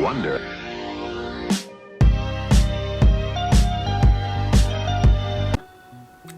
wonder.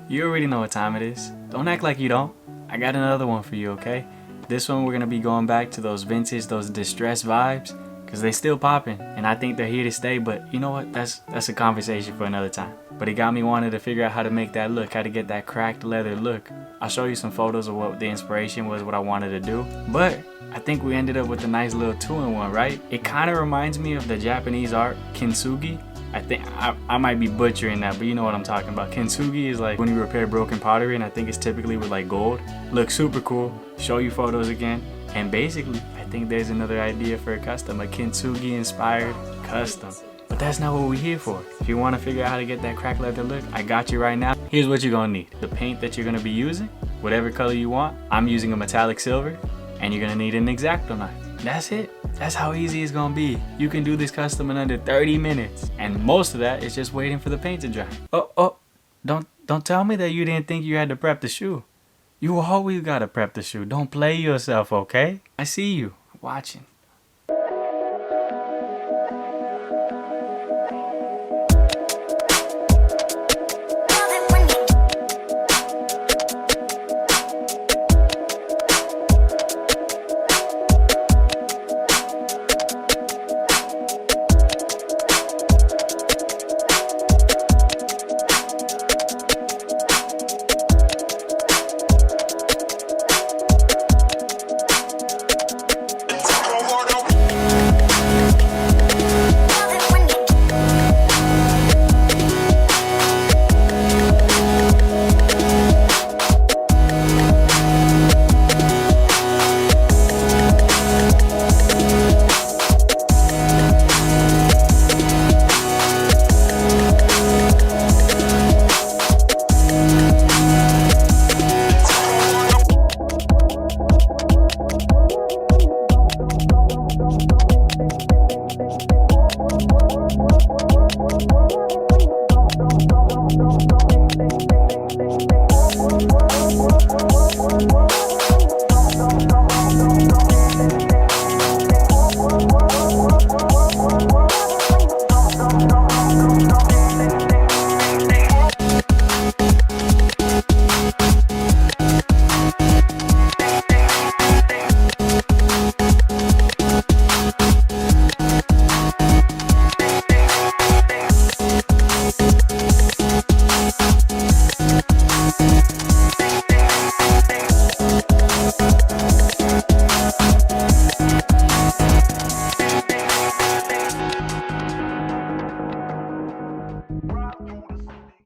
You already know what time it is. Don't act like you don't. I got another one for you, okay? This one we're gonna be going back to those vintage, those distressed vibes, cause they still popping, and I think they're here to stay. But you know what? That's a conversation for another time. But it got me wanting to figure out how to make that look, how to get that cracked leather look. I'll show you some photos of what the inspiration was, what I wanted to do. But I think we ended up with a nice little two-in-one, right? It kind of reminds me of the Japanese art kintsugi. I think I might be butchering that, but you know what I'm talking about. Kintsugi is like when you repair broken pottery, and I think it's typically with like gold. Looks super cool. Show you photos again. And basically, I think there's another idea for a custom, a kintsugi inspired custom. But that's not what we're here for. If you want to figure out how to get that cracked leather look, I got you right now. Here's what you're gonna need. The paint that you're gonna be using, whatever color you want. I'm using a metallic silver, and you're gonna need an X-Acto knife. That's it. That's how easy it's gonna be. You can do this custom in under 30 minutes. And most of that is just waiting for the paint to dry. Oh, don't tell me that you didn't think you had to prep the shoe. You always gotta prep the shoe. Don't play yourself, okay? I see you watching.